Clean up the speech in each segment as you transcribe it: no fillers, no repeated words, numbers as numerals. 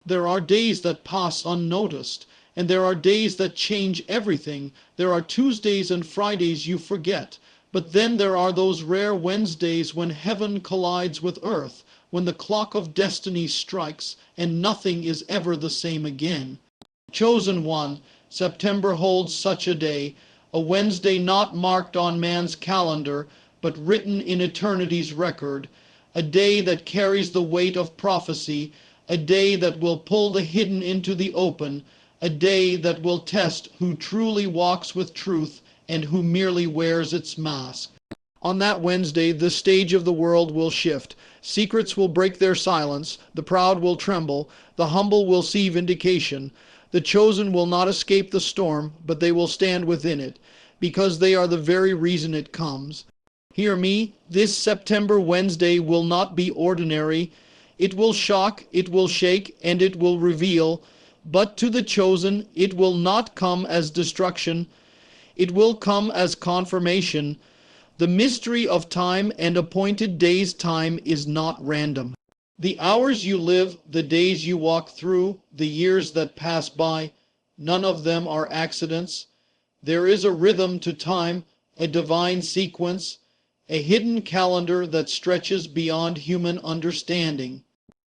There are days that pass unnoticed, and there are days that change everything. There are Tuesdays and Fridays you forget, but then there are those rare Wednesdays when heaven collides with earth, when the clock of destiny strikes, and nothing is ever the same again. Chosen one, September holds such a day, a Wednesday not marked on man's calendar, but written in eternity's record, a day that carries the weight of prophecy, a day that will pull the hidden into the open, a day that will test who truly walks with truth and who merely wears its mask. On that Wednesday, the stage of the world will shift. Secrets will break their silence. The proud will tremble. The humble will see vindication. The chosen will not escape the storm, but they will stand within it, because they are the very reason it comes. Hear me, this September Wednesday will not be ordinary. It will shock, it will shake, and it will reveal. But to the chosen, it will not come as destruction. It will come as confirmation. The mystery of time and appointed days' time is not random. The hours you live, the days you walk through, the years that pass by, none of them are accidents. There is a rhythm to time, a divine sequence, a hidden calendar that stretches beyond human understanding.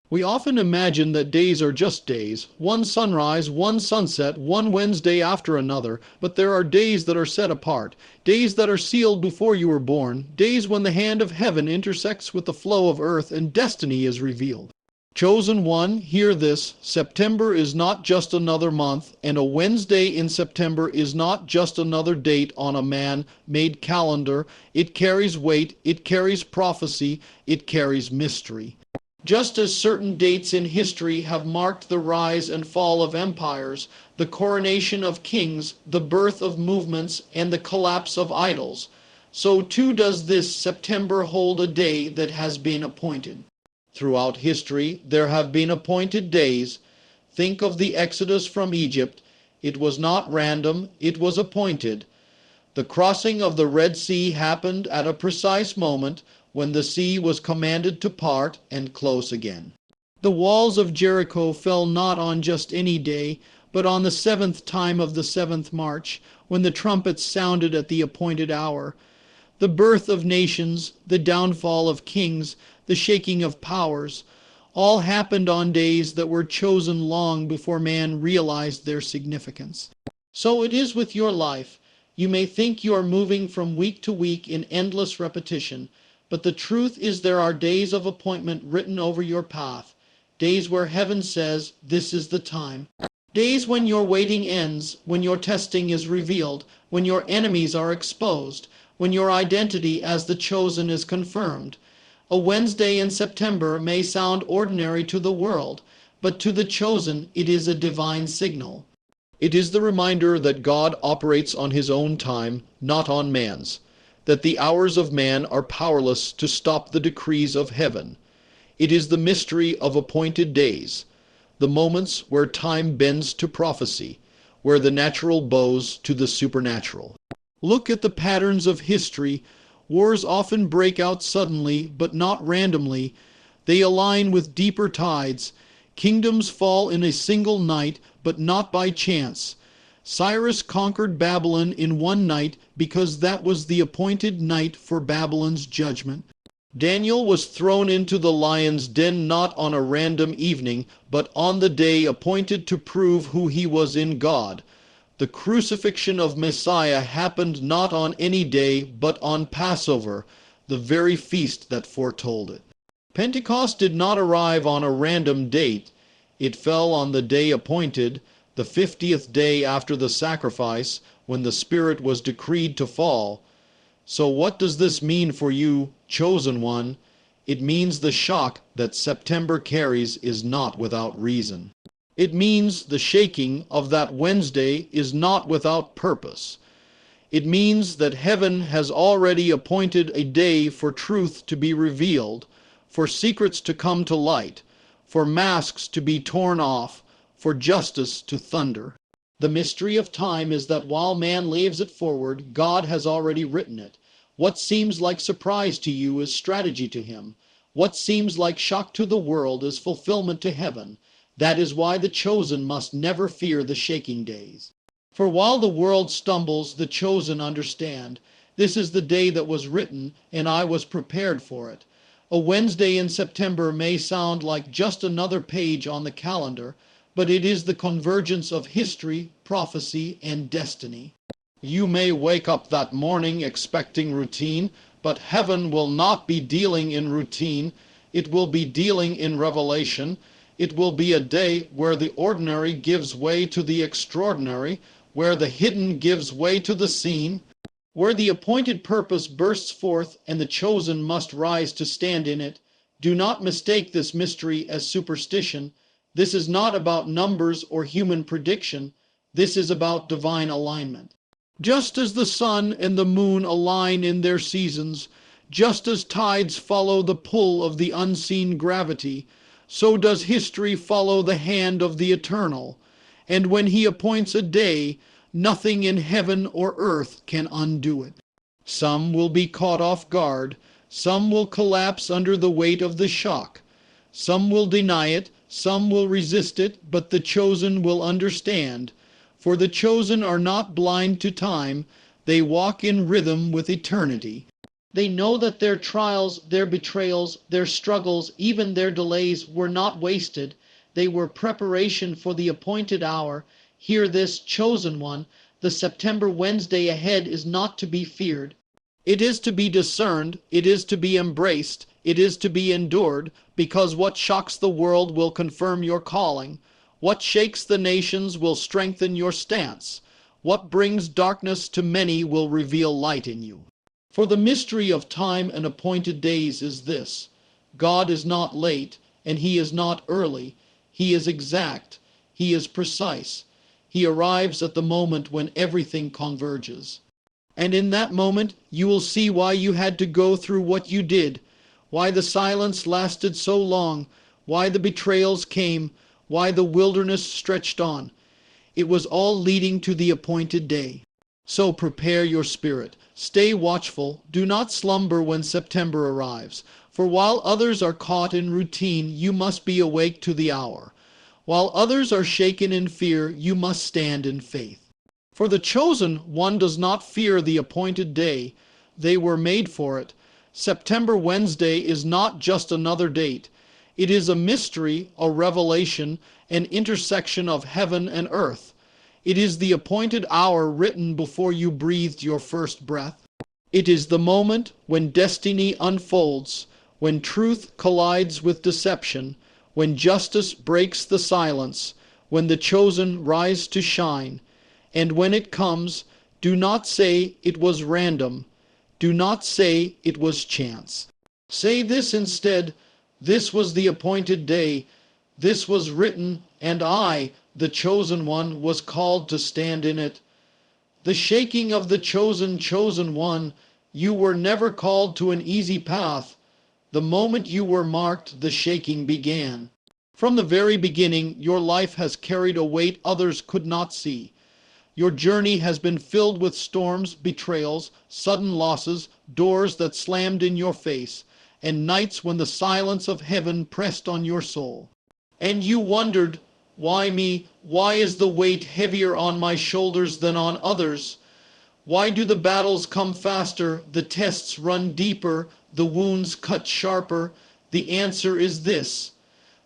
We often imagine that days are just days, one sunrise, one sunset, one Wednesday after another, but there are days that are set apart, days that are sealed before you were born, days when the hand of heaven intersects with the flow of earth and destiny is revealed. Chosen one, hear this, September is not just another month, and a Wednesday in September is not just another date on a man-made calendar. It carries weight, it carries prophecy, it carries mystery. Just as certain dates in history have marked the rise and fall of empires, the coronation of kings, the birth of movements, and the collapse of idols, so too does this September hold a day that has been appointed. Throughout history, there have been appointed days. Think of the Exodus from Egypt. It was not random, it was appointed. The crossing of the Red Sea happened at a precise moment, when the sea was commanded to part and close again. The walls of Jericho fell not on just any day, but on the 7th time of the 7th March, when the trumpets sounded at the appointed hour. The birth of nations, the downfall of kings, the shaking of powers, all happened on days that were chosen long before man realized their significance. So it is with your life. You may think you are moving from week to week in endless repetition, but the truth is there are days of appointment written over your path, days where heaven says, this is the time. Days when your waiting ends, when your testing is revealed, when your enemies are exposed, when your identity as the chosen is confirmed. A Wednesday in September may sound ordinary to the world, but to the chosen it is a divine signal. It is the reminder that God operates on his own time, not on man's, that the hours of man are powerless to stop the decrees of heaven. It is the mystery of appointed days, the moments where time bends to prophecy, where the natural bows to the supernatural. Look at the patterns of history. Wars often break out suddenly, but not randomly. They align with deeper tides. Kingdoms fall in a single night, but not by chance. Cyrus conquered Babylon in one night because that was the appointed night for Babylon's judgment. Daniel was thrown into the lion's den not on a random evening, but on the day appointed to prove who he was in God. The crucifixion of Messiah happened not on any day, but on Passover, the very feast that foretold it. Pentecost did not arrive on a random date. It fell on the day appointed, the 50th day after the sacrifice, when the Spirit was decreed to fall. So what does this mean for you, chosen one? It means the shock that September carries is not without reason. It means the shaking of that Wednesday is not without purpose. It means that heaven has already appointed a day for truth to be revealed, for secrets to come to light, for masks to be torn off, for justice to thunder. The mystery of time is that while man leaves it forward, God has already written it. What seems like surprise to you is strategy to him. What seems like shock to the world is fulfillment to heaven. That is why the chosen must never fear the shaking days. For while the world stumbles, the chosen understand. This is the day that was written, and I was prepared for it. A Wednesday in September may sound like just another page on the calendar, but it is the convergence of history, prophecy, and destiny. You may wake up that morning expecting routine, but heaven will not be dealing in routine. It will be dealing in revelation. It will be a day where the ordinary gives way to the extraordinary, where the hidden gives way to the seen, where the appointed purpose bursts forth and the chosen must rise to stand in it. Do not mistake this mystery as superstition. This is not about numbers or human prediction. This is about divine alignment. Just as the sun and the moon align in their seasons, just as tides follow the pull of the unseen gravity, so does history follow the hand of the eternal. And when he appoints a day, nothing in heaven or earth can undo it. Some will be caught off guard. Some will collapse under the weight of the shock. Some will deny it. Some will resist it. But the chosen will understand. For the chosen are not blind to time. They walk in rhythm with eternity. They know that their trials, their betrayals, their struggles, even their delays were not wasted. They were preparation for the appointed hour. Hear this, chosen one, the September Wednesday ahead is not to be feared. It is to be discerned, it is to be embraced, it is to be endured, because what shocks the world will confirm your calling. What shakes the nations will strengthen your stance. What brings darkness to many will reveal light in you. For the mystery of time and appointed days is this: God is not late, and he is not early. He is exact. He is precise. He arrives at the moment when everything converges. And in that moment, you will see why you had to go through what you did, why the silence lasted so long, why the betrayals came, why the wilderness stretched on. It was all leading to the appointed day. So prepare your spirit. Stay watchful. Do not slumber when September arrives. For while others are caught in routine, you must be awake to the hour. While others are shaken in fear, you must stand in faith. For the chosen one does not fear the appointed day. They were made for it. September Wednesday is not just another date. It is a mystery, a revelation, an intersection of heaven and earth. It is the appointed hour written before you breathed your first breath. It is the moment when destiny unfolds, when truth collides with deception, when justice breaks the silence, when the chosen rise to shine. And when it comes, do not say it was random. Do not say it was chance. Say this instead: this was the appointed day. This was written, and I, the chosen one, was called to stand in it. The shaking of the chosen one. You were never called to an easy path. The moment you were marked, the shaking began. From the very beginning, your life has carried a weight others could not see. Your journey has been filled with storms, betrayals, sudden losses, doors that slammed in your face, and nights when the silence of heaven pressed on your soul. And you wondered, why me? Why is the weight heavier on my shoulders than on others? Why do the battles come faster, the tests run deeper, the wounds cut sharper? The answer is this: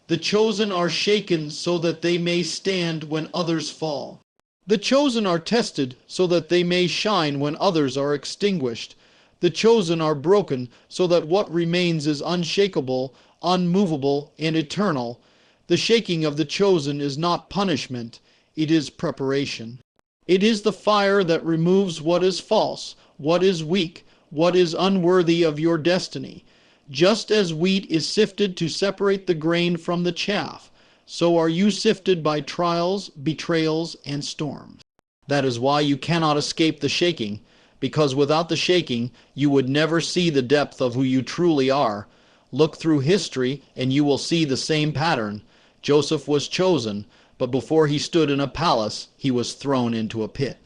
the chosen are shaken so that they may stand when others fall. The chosen are tested so that they may shine when others are extinguished. The chosen are broken so that what remains is unshakable, unmovable, and eternal. The shaking of the chosen is not punishment, it is preparation. It is the fire that removes what is false, what is weak, what is unworthy of your destiny. Just as wheat is sifted to separate the grain from the chaff, so are you sifted by trials, betrayals, and storms. That is why you cannot escape the shaking, because without the shaking, you would never see the depth of who you truly are. Look through history, and you will see the same pattern. Joseph was chosen, but before he stood in a palace, he was thrown into a pit.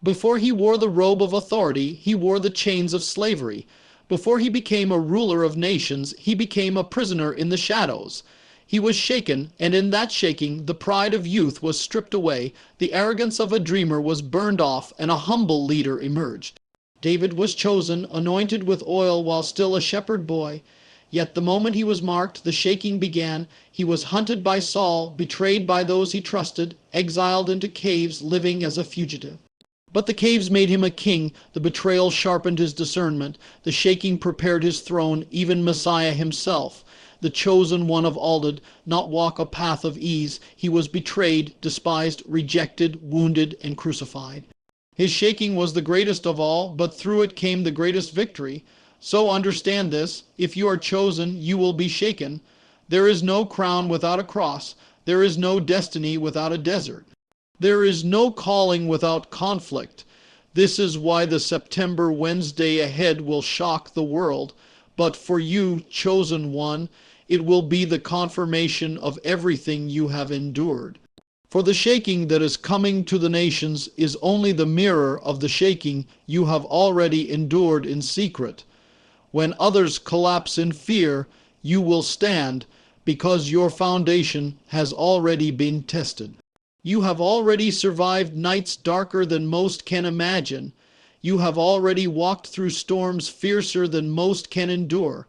Before he wore the robe of authority, he wore the chains of slavery. Before he became a ruler of nations, he became a prisoner in the shadows. He was shaken, and in that shaking the pride of youth was stripped away, the arrogance of a dreamer was burned off, and a humble leader emerged. David was chosen, anointed with oil while still a shepherd boy. Yet the moment he was marked, the shaking began. He was hunted by Saul, betrayed by those he trusted, exiled into caves, living as a fugitive. But the caves made him a king, the betrayal sharpened his discernment, the shaking prepared his throne, even Messiah himself. The chosen one of all did not walk a path of ease. He was betrayed, despised, rejected, wounded, and crucified. His shaking was the greatest of all, but through it came the greatest victory. So understand this: if you are chosen, you will be shaken. There is no crown without a cross. There is no destiny without a desert. There is no calling without conflict. This is why the September Wednesday ahead will shock the world. But for you, chosen one, it will be the confirmation of everything you have endured. For the shaking that is coming to the nations is only the mirror of the shaking you have already endured in secret. When others collapse in fear, you will stand, because your foundation has already been tested. You have already survived nights darker than most can imagine. You have already walked through storms fiercer than most can endure.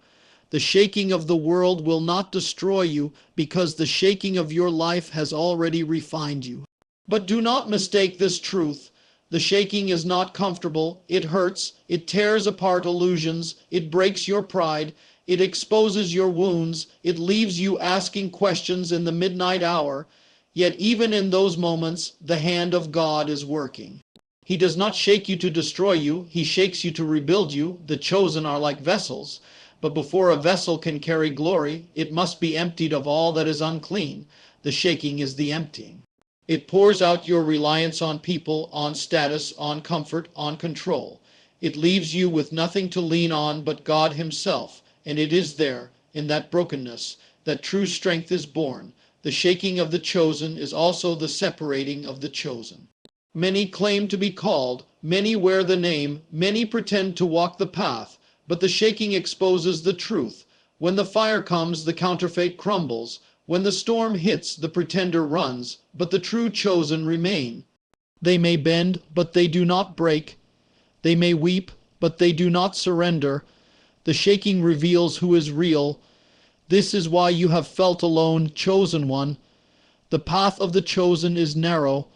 The shaking of the world will not destroy you, because the shaking of your life has already refined you. But do not mistake this truth. The shaking is not comfortable. It hurts. It tears apart illusions. It breaks your pride. It exposes your wounds. It leaves you asking questions in the midnight hour. Yet even in those moments, the hand of God is working. He does not shake you to destroy you. He shakes you to rebuild you. The chosen are like vessels. But before a vessel can carry glory, it must be emptied of all that is unclean. The shaking is the emptying. It pours out your reliance on people, on status, on comfort, on control. It leaves you with nothing to lean on but God himself. And it is there, in that brokenness, that true strength is born. The shaking of the chosen is also the separating of the chosen. Many claim to be called, many wear the name, many pretend to walk the path, but the shaking exposes the truth. When the fire comes, the counterfeit crumbles. When the storm hits, the pretender runs, but the true chosen remain. They may bend, but they do not break. They may weep, but they do not surrender. The shaking reveals who is real. This is why you have felt alone, chosen one. The path of the chosen is narrow.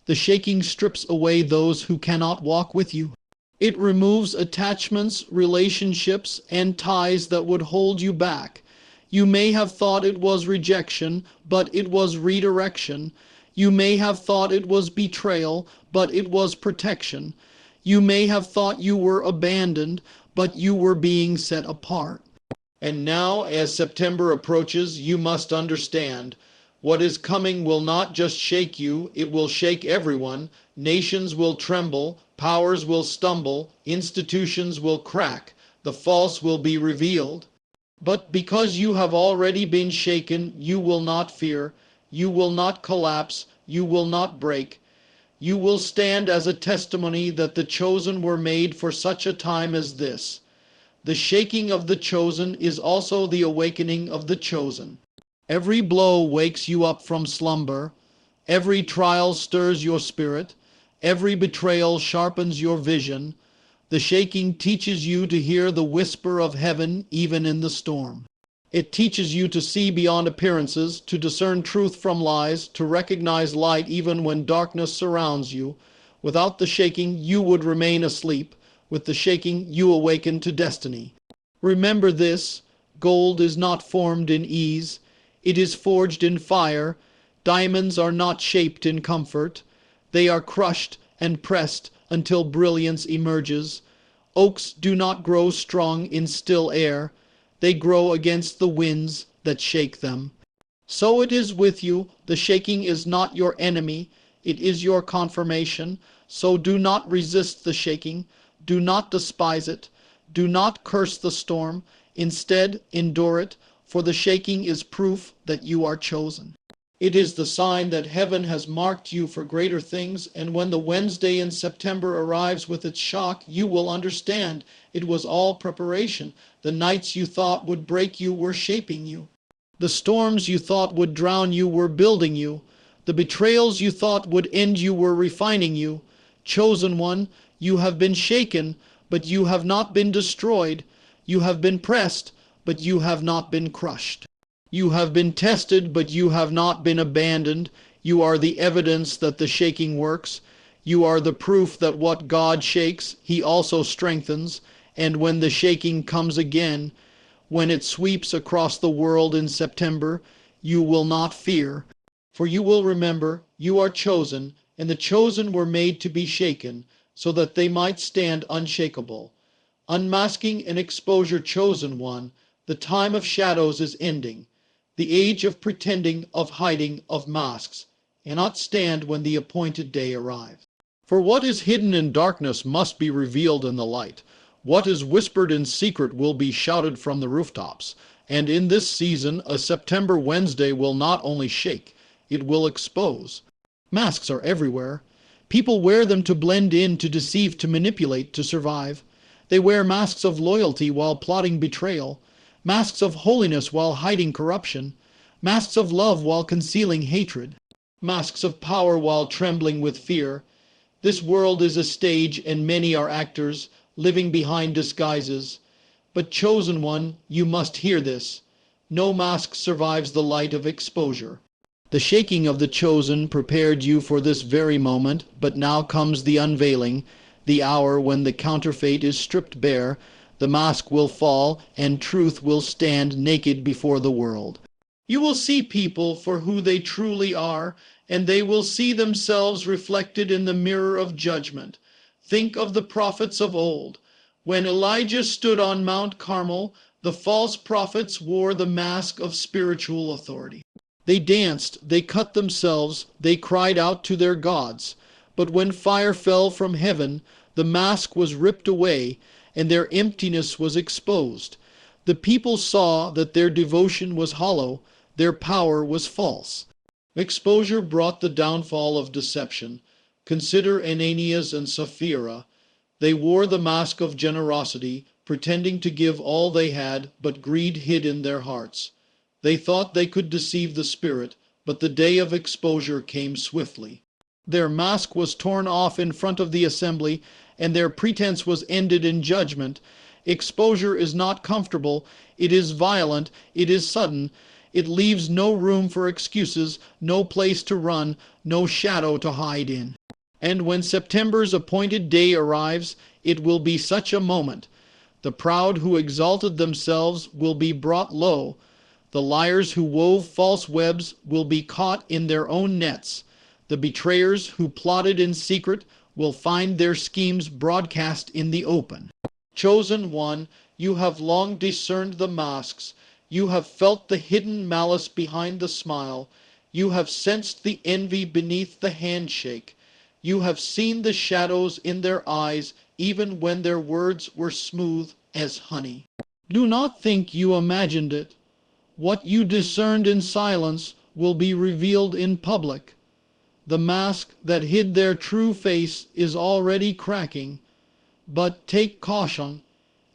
The shaking strips away those who cannot walk with you. It removes attachments, relationships, and ties that would hold you back. You may have thought it was rejection, but it was redirection. You may have thought it was betrayal, but it was protection. You may have thought you were abandoned, but you were being set apart. And now, as September approaches, you must understand: what is coming will not just shake you, it will shake everyone. Nations will tremble, powers will stumble, institutions will crack, the false will be revealed. But because you have already been shaken, you will not fear, you will not collapse, you will not break. You will stand as a testimony that the chosen were made for such a time as this. The shaking of the chosen is also the awakening of the chosen. Every blow wakes you up from slumber. Every trial stirs your spirit. Every betrayal sharpens your vision. The shaking teaches you to hear the whisper of heaven even in the storm. It teaches you to see beyond appearances, to discern truth from lies, to recognize light even when darkness surrounds you. Without the shaking, you would remain asleep. With the shaking, you awaken to destiny. Remember this: gold is not formed in ease. It is forged in fire. Diamonds are not shaped in comfort. They are crushed and pressed until brilliance emerges. Oaks do not grow strong in still air. They grow against the winds that shake them. So it is with you. The shaking is not your enemy. It is your confirmation. So do not resist the shaking. Do not despise it. Do not curse the storm. Instead, endure it, for the shaking is proof that you are chosen. It is the sign that heaven has marked you for greater things, and when the Wednesday in September arrives with its shock, you will understand it was all preparation. The nights you thought would break you were shaping you. The storms you thought would drown you were building you. The betrayals you thought would end you were refining you. Chosen one, you have been shaken, but you have not been destroyed. You have been pressed, but you have not been crushed. You have been tested, but you have not been abandoned. You are the evidence that the shaking works. You are the proof that what God shakes, He also strengthens. And when the shaking comes again, when it sweeps across the world in September, you will not fear. For you will remember, you are chosen, and the chosen were made to be shaken, so that they might stand unshakable. Unmasking and exposure, chosen one, the time of shadows is ending. The age of pretending, of hiding, of masks, cannot stand when the appointed day arrives. For what is hidden in darkness must be revealed in the light. What is whispered in secret will be shouted from the rooftops. And in this season, a September Wednesday will not only shake, it will expose. Masks are everywhere. People wear them to blend in, to deceive, to manipulate, to survive. They wear masks of loyalty while plotting betrayal, masks of holiness while hiding corruption, masks of love while concealing hatred, masks of power while trembling with fear. This world is a stage, and many are actors, living behind disguises. But chosen one, you must hear this. No mask survives the light of exposure. The shaking of the chosen prepared you for this very moment, but now comes the unveiling, the hour when the counterfeit is stripped bare, the mask will fall, and truth will stand naked before the world. You will see people for who they truly are, and they will see themselves reflected in the mirror of judgment. Think of the prophets of old. When Elijah stood on Mount Carmel, the false prophets wore the mask of spiritual authority. They danced, they cut themselves, they cried out to their gods. But when fire fell from heaven, the mask was ripped away, and their emptiness was exposed. The people saw that their devotion was hollow, their power was false. Exposure brought the downfall of deception. Consider Ananias and Sapphira. They wore the mask of generosity, pretending to give all they had, but greed hid in their hearts. They thought they could deceive the Spirit, but the day of exposure came swiftly. Their mask was torn off in front of the assembly, and their pretense was ended in judgment. Exposure is not comfortable, it is violent, it is sudden. It leaves no room for excuses, no place to run, no shadow to hide in. And when September's appointed day arrives, it will be such a moment. The proud who exalted themselves will be brought low. The liars who wove false webs will be caught in their own nets. The betrayers who plotted in secret will find their schemes broadcast in the open. Chosen one, you have long discerned the masks. You have felt the hidden malice behind the smile. You have sensed the envy beneath the handshake. You have seen the shadows in their eyes, even when their words were smooth as honey. Do not think you imagined it. What you discerned in silence will be revealed in public. The mask that hid their true face is already cracking. But take caution.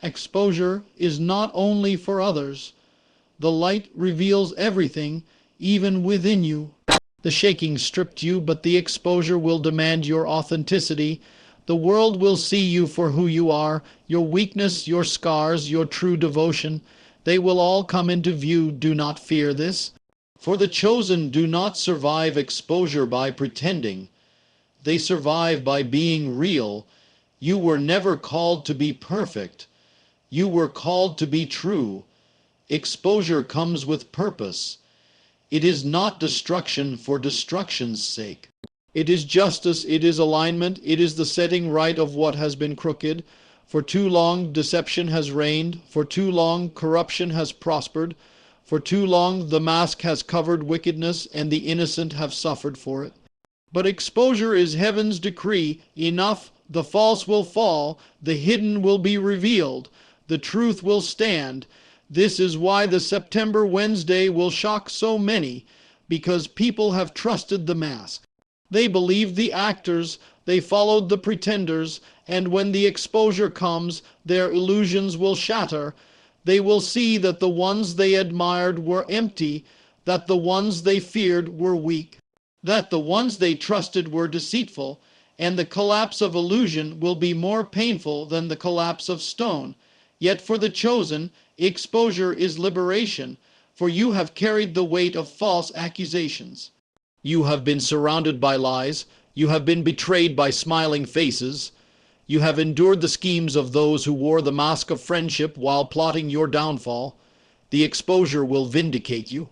Exposure is not only for others. The light reveals everything, even within you. The shaking stripped you, but the exposure will demand your authenticity. The world will see you for who you are, your weakness, your scars, your true devotion. They will all come into view. Do not fear this. For the chosen do not survive exposure by pretending. They survive by being real. You were never called to be perfect. You were called to be true. Exposure comes with purpose. It is not destruction for destruction's sake. It is justice, it is alignment, it is the setting right of what has been crooked. For too long deception has reigned, for too long corruption has prospered, for too long the mask has covered wickedness, and the innocent have suffered for it. But exposure is heaven's decree. Enough, the false will fall, the hidden will be revealed, the truth will stand. This is why the September Wednesday will shock so many, because people have trusted the mask. They believed the actors, they followed the pretenders, and when the exposure comes, their illusions will shatter. They will see that the ones they admired were empty, that the ones they feared were weak, that the ones they trusted were deceitful, and the collapse of illusion will be more painful than the collapse of stone. Yet for the chosen, exposure is liberation, for you have carried the weight of false accusations. You have been surrounded by lies. You have been betrayed by smiling faces. You have endured the schemes of those who wore the mask of friendship while plotting your downfall. The exposure will vindicate you.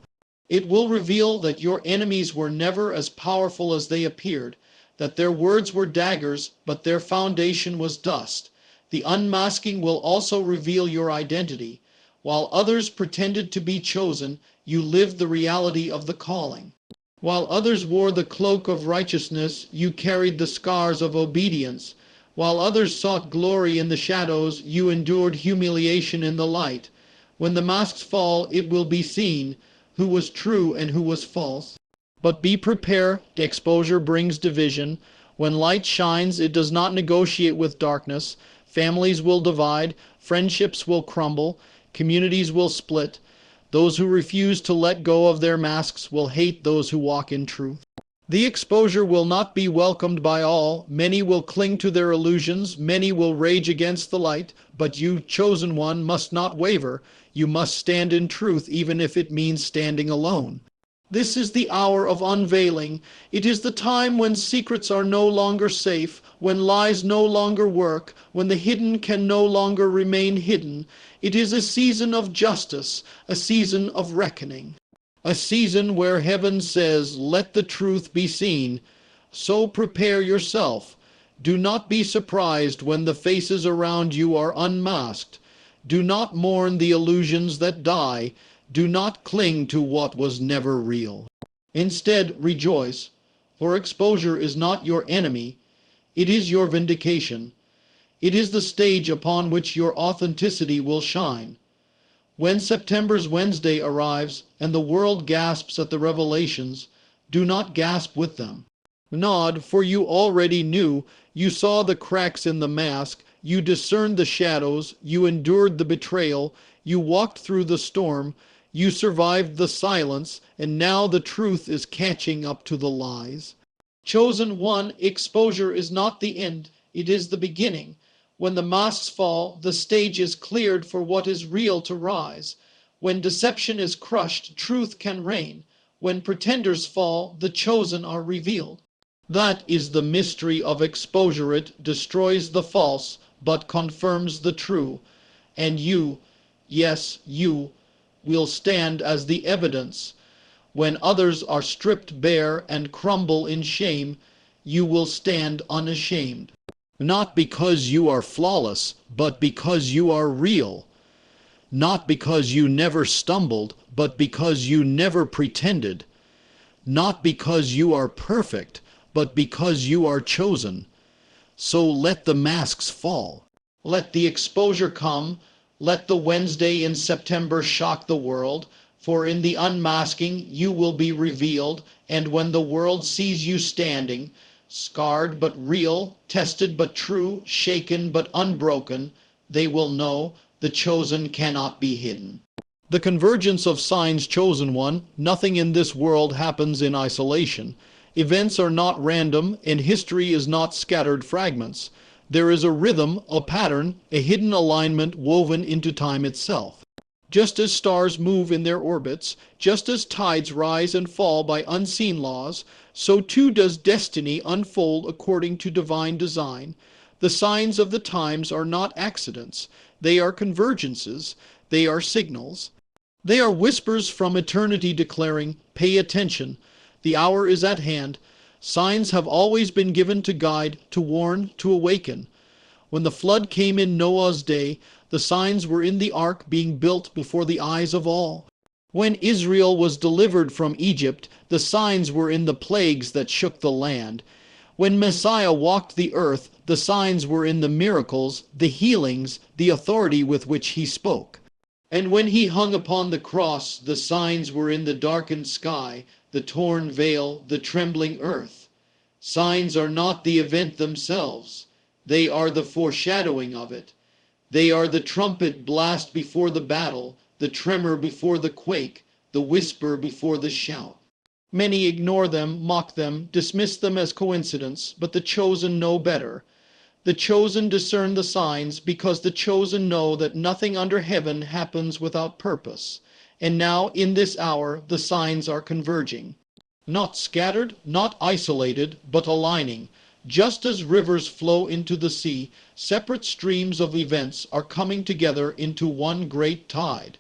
It will reveal that your enemies were never as powerful as they appeared, that their words were daggers, but their foundation was dust. The unmasking will also reveal your identity. While others pretended to be chosen, you lived the reality of the calling. While others wore the cloak of righteousness, you carried the scars of obedience. While others sought glory in the shadows, you endured humiliation in the light. When the masks fall, it will be seen who was true and who was false. But be prepared, exposure brings division. When light shines, it does not negotiate with darkness. Families will divide, friendships will crumble, communities will split. Those who refuse to let go of their masks will hate those who walk in truth. The exposure will not be welcomed by all. Many will cling to their illusions. Many will rage against the light. But you, chosen one, must not waver. You must stand in truth, even if it means standing alone. This is the hour of unveiling. It is the time when secrets are no longer safe, when lies no longer work, when the hidden can no longer remain hidden. It is a season of justice, a season of reckoning. A season where heaven says, let the truth be seen. So prepare yourself. Do not be surprised when the faces around you are unmasked. Do not mourn the illusions that die. Do not cling to what was never real. Instead, rejoice, for exposure is not your enemy. It is your vindication. It is the stage upon which your authenticity will shine. When September's Wednesday arrives and the world gasps at the revelations, do not gasp with them. Nod, for you already knew. You saw the cracks in the mask. You discerned the shadows. You endured the betrayal. You walked through the storm. You survived the silence, and now the truth is catching up to the lies. Chosen one, exposure is not the end, it is the beginning. When the masks fall, the stage is cleared for what is real to rise. When deception is crushed, truth can reign. When pretenders fall, the chosen are revealed. That is the mystery of exposure. It destroys the false, but confirms the true. And you, yes, you, will stand as the evidence. When others are stripped bare and crumble in shame, you will stand unashamed. Not because you are flawless, but because you are real. Not because you never stumbled, but because you never pretended. Not because you are perfect, but because you are chosen. So let the masks fall. Let the exposure come. Let the Wednesday in September shock the world, for in the unmasking you will be revealed, and when the world sees you standing, scarred but real, tested but true, shaken but unbroken, they will know the chosen cannot be hidden. The convergence of signs, chosen one. Nothing in this world happens in isolation. Events are not random, and history is not scattered fragments. There is a rhythm, a pattern, a hidden alignment woven into time itself. Just as stars move in their orbits, just as tides rise and fall by unseen laws, so too does destiny unfold according to divine design. The signs of the times are not accidents. They are convergences. They are signals. They are whispers from eternity declaring, pay attention. The hour is at hand. Signs have always been given to guide, to warn, to awaken. When the flood came in Noah's day, the signs were in the ark being built before the eyes of all. When Israel was delivered from Egypt, the signs were in the plagues that shook the land. When Messiah walked the earth, the signs were in the miracles, the healings, the authority with which he spoke. And when he hung upon the cross, the signs were in the darkened sky, the torn veil, the trembling earth. Signs are not the event themselves. They are the foreshadowing of it. They are the trumpet blast before the battle, the tremor before the quake, the whisper before the shout. Many ignore them, mock them, dismiss them as coincidence, but the chosen know better. The chosen discern the signs because the chosen know that nothing under heaven happens without purpose. And now, in this hour, the signs are converging. Not scattered, not isolated, but aligning. Just as rivers flow into the sea, separate streams of events are coming together into one great tide.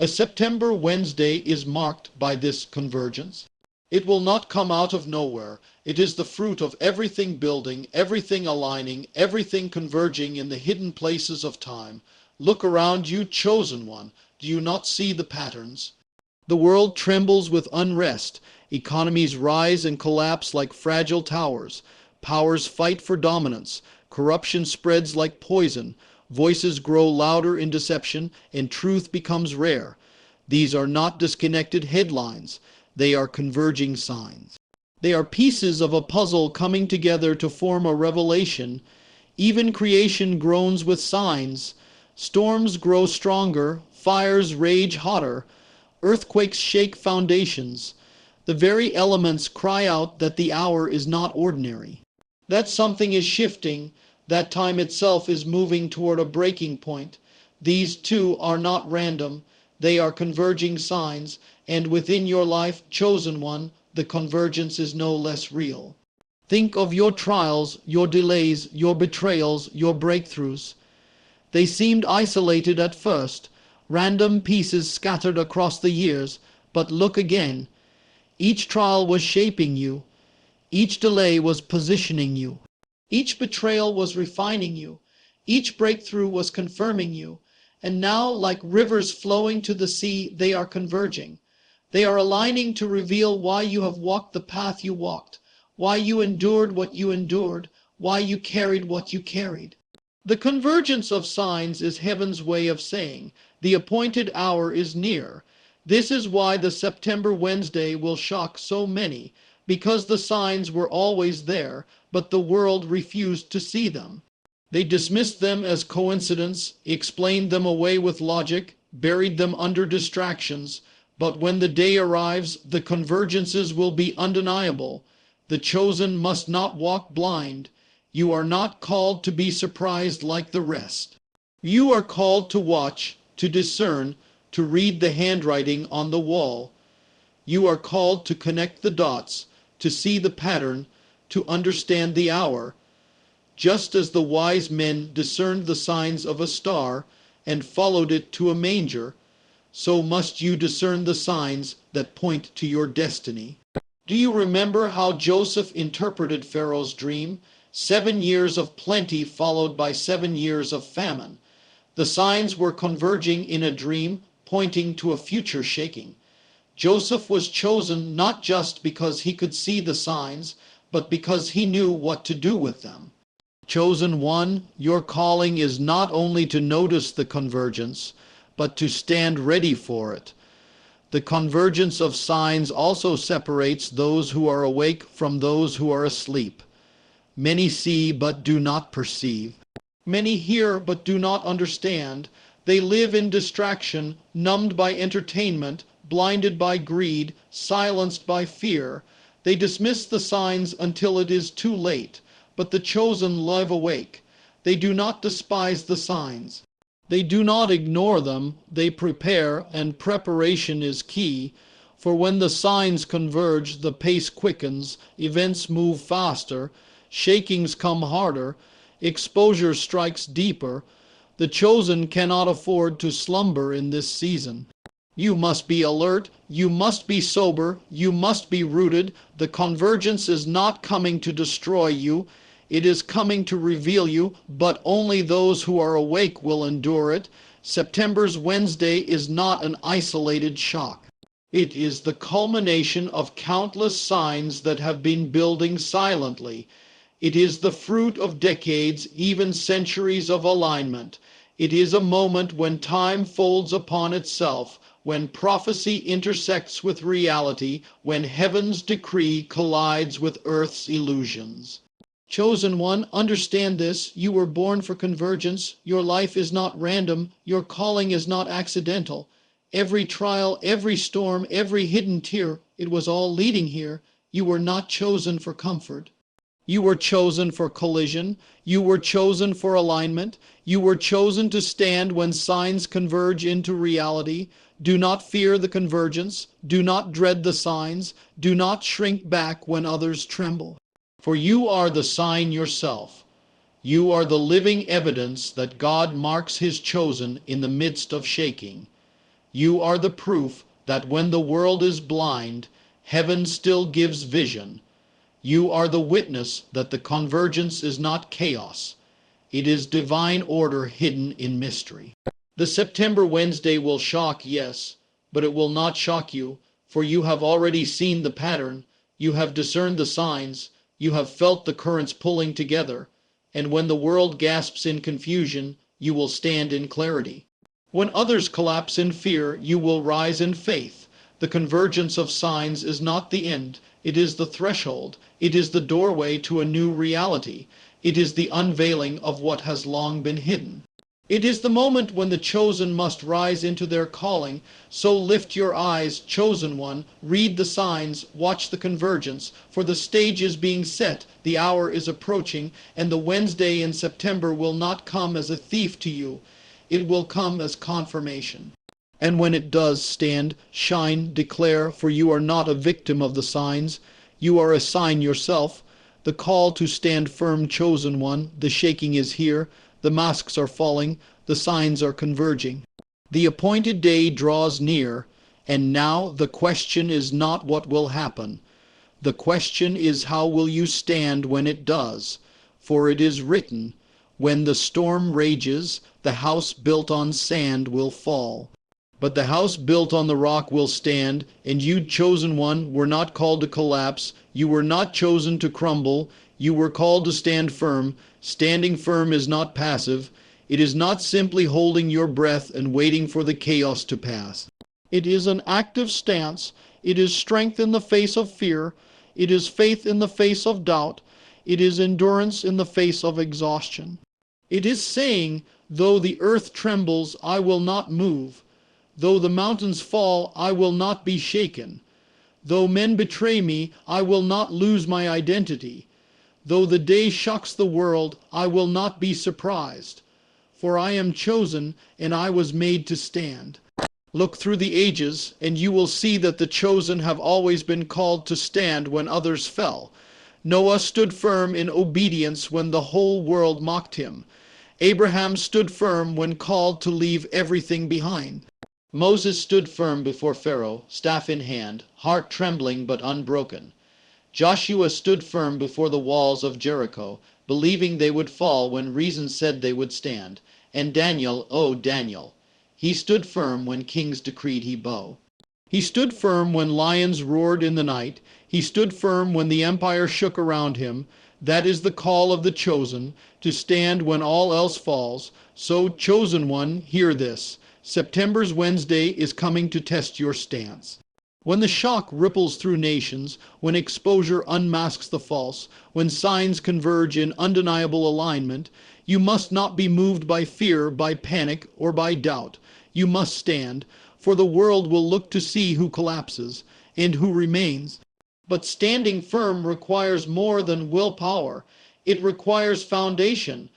A September Wednesday is marked by this convergence. It will not come out of nowhere. It is the fruit of everything building, everything aligning, everything converging in the hidden places of time. Look around you, chosen one. Do you not see the patterns? The world trembles with unrest. Economies rise and collapse like fragile towers. Powers fight for dominance. Corruption spreads like poison. Voices grow louder in deception, and truth becomes rare. These are not disconnected headlines. They are converging signs. They are pieces of a puzzle coming together to form a revelation. Even creation groans with signs. Storms grow stronger. Fires rage hotter. Earthquakes shake foundations. The very elements cry out that the hour is not ordinary. That something is shifting. That time itself is moving toward a breaking point. These too are not random. They are converging signs, and within your life, chosen one, the convergence is no less real. Think of your trials, your delays, your betrayals, your breakthroughs. They seemed isolated at first, random pieces scattered across the years, but look again. Each trial was shaping you. Each delay was positioning you. Each betrayal was refining you. Each breakthrough was confirming you. And now, like rivers flowing to the sea, they are converging. They are aligning to reveal why you have walked the path you walked, why you endured what you endured, why you carried what you carried. The convergence of signs is heaven's way of saying, the appointed hour is near. This is why the September Wednesday will shock so many, because the signs were always there, but the world refused to see them. They dismissed them as coincidence, explained them away with logic, buried them under distractions. But when the day arrives, the convergences will be undeniable. The chosen must not walk blind. You are not called to be surprised like the rest. You are called to watch, to discern, to read the handwriting on the wall. You are called to connect the dots, to see the pattern, to understand the hour. Just as the wise men discerned the signs of a star and followed it to a manger, so must you discern the signs that point to your destiny. Do you remember how Joseph interpreted Pharaoh's dream? 7 years of plenty followed by 7 years of famine. The signs were converging in a dream, pointing to a future shaking. Joseph was chosen not just because he could see the signs, but because he knew what to do with them. Chosen one, your calling is not only to notice the convergence, but to stand ready for it. The convergence of signs also separates those who are awake from those who are asleep. Many see but do not perceive. Many hear but do not understand. They live in distraction, numbed by entertainment, blinded by greed, silenced by fear. They dismiss the signs until it is too late, but the chosen live awake. They do not despise the signs. They do not ignore them. They prepare, and preparation is key. For when the signs converge, the pace quickens, events move faster, shakings come harder, exposure strikes deeper. The chosen cannot afford to slumber in this season. You must be alert, you must be sober, you must be rooted. The convergence is not coming to destroy you. It is coming to reveal you, but only those who are awake will endure it. September's Wednesday is not an isolated shock. It is the culmination of countless signs that have been building silently. It is the fruit of decades, even centuries of alignment. It is a moment when time folds upon itself, when prophecy intersects with reality, when heaven's decree collides with earth's illusions. Chosen one, understand this. You were born for convergence. Your life is not random. Your calling is not accidental. Every trial, every storm, every hidden tear, it was all leading here. You were not chosen for comfort. You were chosen for collision. You were chosen for alignment. You were chosen to stand when signs converge into reality. Do not fear the convergence. Do not dread the signs. Do not shrink back when others tremble. For you are the sign yourself. You are the living evidence that God marks his chosen in the midst of shaking. You are the proof that when the world is blind, heaven still gives vision. You are the witness that the convergence is not chaos. It is divine order hidden in mystery. The September Wednesday will shock, yes, but it will not shock you, for you have already seen the pattern. You have discerned the signs. You have felt the currents pulling together. And when the world gasps in confusion, you will stand in clarity. When others collapse in fear, you will rise in faith. The convergence of signs is not the end. It is the threshold. It is the doorway to a new reality. It is the unveiling of what has long been hidden. It is the moment when the chosen must rise into their calling. So lift your eyes, chosen one, read the signs, watch the convergence, for the stage is being set, the hour is approaching, and the Wednesday in September will not come as a thief to you. It will come as confirmation. And when it does, stand, shine, declare, for you are not a victim of the signs. You are a sign yourself. The call to stand firm, chosen one, the shaking is here. The masks are falling, the signs are converging. The appointed day draws near, and now the question is not what will happen. The question is how will you stand when it does? For it is written, when the storm rages, the house built on sand will fall. But the house built on the rock will stand, and you, chosen one, were not called to collapse. You were not chosen to crumble. You were called to stand firm. Standing firm is not passive. It is not simply holding your breath and waiting for the chaos to pass. It is an active stance. It is strength in the face of fear. It is faith in the face of doubt. It is endurance in the face of exhaustion. It is saying, though the earth trembles, I will not move. Though the mountains fall, I will not be shaken. Though men betray me, I will not lose my identity. Though the day shocks the world, I will not be surprised. For I am chosen, and I was made to stand. Look through the ages, and you will see that the chosen have always been called to stand when others fell. Noah stood firm in obedience when the whole world mocked him. Abraham stood firm when called to leave everything behind. Moses stood firm before Pharaoh, staff in hand, heart trembling but unbroken. Joshua stood firm before the walls of Jericho, believing they would fall when reason said they would stand. And Daniel, oh Daniel, he stood firm when kings decreed he bow. He stood firm when lions roared in the night. He stood firm when the empire shook around him. That is the call of the chosen, to stand when all else falls. So, chosen one, hear this. September's Wednesday is coming to test your stance. When the shock ripples through nations, when exposure unmasks the false, when signs converge in undeniable alignment, you must not be moved by fear, by panic, or by doubt. You must stand, for the world will look to see who collapses and who remains. But standing firm requires more than willpower. It requires foundation.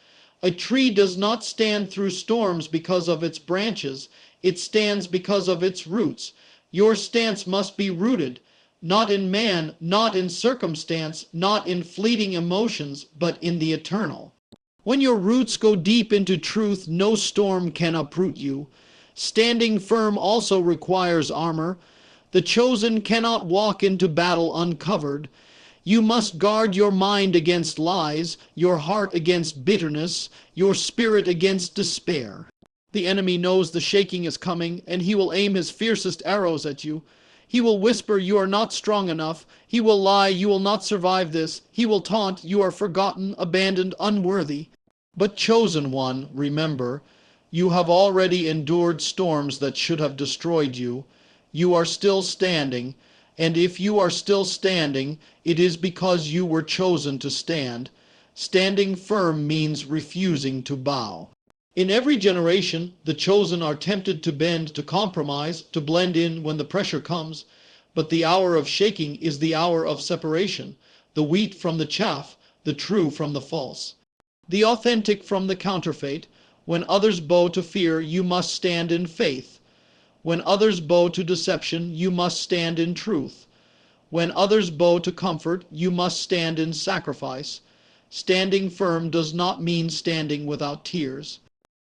A tree does not stand through storms because of its branches. It stands because of its roots. Your stance must be rooted, not in man, not in circumstance, not in fleeting emotions, but in the eternal. When your roots go deep into truth, no storm can uproot you. Standing firm also requires armor. The chosen cannot walk into battle uncovered. You must guard your mind against lies, your heart against bitterness, your spirit against despair. The enemy knows the shaking is coming, and he will aim his fiercest arrows at you. He will whisper, you are not strong enough. He will lie, you will not survive this. He will taunt, you are forgotten, abandoned, unworthy. But chosen one, remember, you have already endured storms that should have destroyed you. You are still standing, and if you are still standing, it is because you were chosen to stand. Standing firm means refusing to bow. In every generation, the chosen are tempted to bend, to compromise, to blend in when the pressure comes. But the hour of shaking is the hour of separation, the wheat from the chaff, the true from the false, the authentic from the counterfeit. When others bow to fear, you must stand in faith. When others bow to deception, you must stand in truth. When others bow to comfort, you must stand in sacrifice. Standing firm does not mean standing without tears.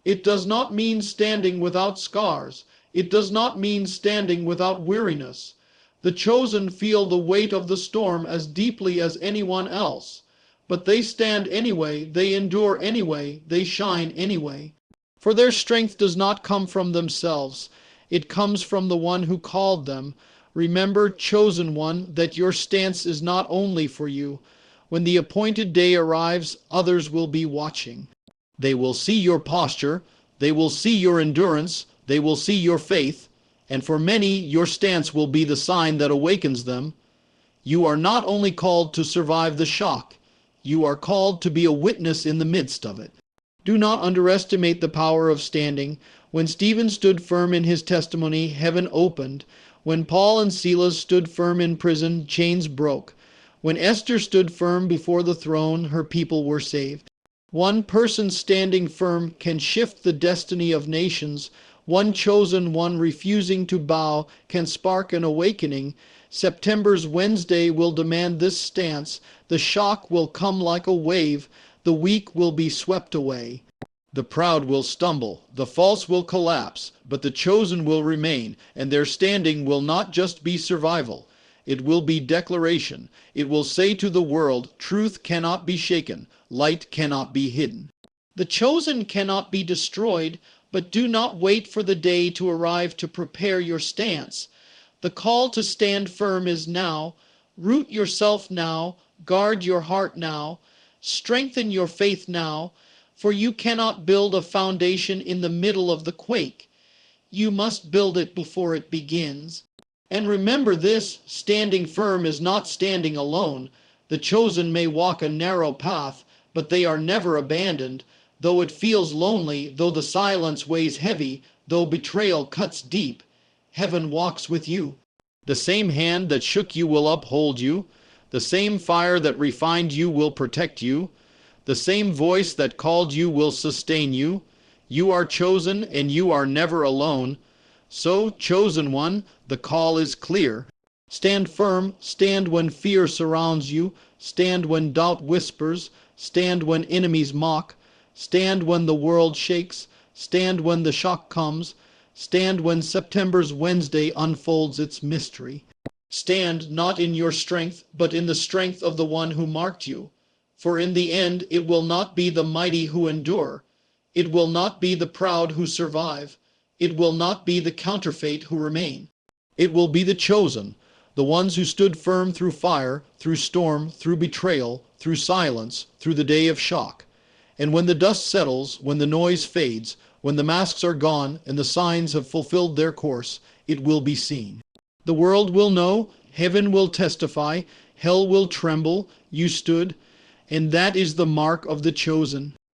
It does not mean standing without scars. It does not mean standing without weariness. The chosen feel the weight of the storm as deeply as anyone else. But they stand anyway, they endure anyway, they shine anyway. For their strength does not come from themselves. It comes from the one who called them. Remember, chosen one, that your stance is not only for you. When the appointed day arrives, others will be watching. They will see your posture, they will see your endurance, they will see your faith, and for many your stance will be the sign that awakens them. You are not only called to survive the shock, you are called to be a witness in the midst of it. Do not underestimate the power of standing. When Stephen stood firm in his testimony, heaven opened. When Paul and Silas stood firm in prison, chains broke. When Esther stood firm before the throne, her people were saved. One person standing firm can shift the destiny of nations. One chosen one refusing to bow can spark an awakening. September's Wednesday will demand this stance. The shock will come like a wave. The weak will be swept away. The proud will stumble. The false will collapse. But the chosen will remain, and their standing will not just be survival. It will be declaration. It will say to the world, truth cannot be shaken, light cannot be hidden. The chosen cannot be destroyed, but do not wait for the day to arrive to prepare your stance. The call to stand firm is now. Root yourself now. Guard your heart now. Strengthen your faith now, for you cannot build a foundation in the middle of the quake. You must build it before it begins. And remember this, standing firm is not standing alone. The chosen may walk a narrow path, but they are never abandoned. Though it feels lonely, though the silence weighs heavy, though betrayal cuts deep, heaven walks with you. The same hand that shook you will uphold you. The same fire that refined you will protect you. The same voice that called you will sustain you. You are chosen, and you are never alone. So, chosen one, the call is clear. Stand firm, stand when fear surrounds you, stand when doubt whispers, stand when enemies mock, stand when the world shakes, stand when the shock comes, stand when September's Wednesday unfolds its mystery. Stand not in your strength, but in the strength of the one who marked you. For in the end it will not be the mighty who endure. It will not be the proud who survive. It will not be the counterfeit who remain. It will be the chosen, the ones who stood firm through fire, through storm, through betrayal, through silence, through the day of shock. And when the dust settles, when the noise fades, when the masks are gone and the signs have fulfilled their course, it will be seen. The world will know, heaven will testify, hell will tremble, you stood, and that is the mark of the chosen.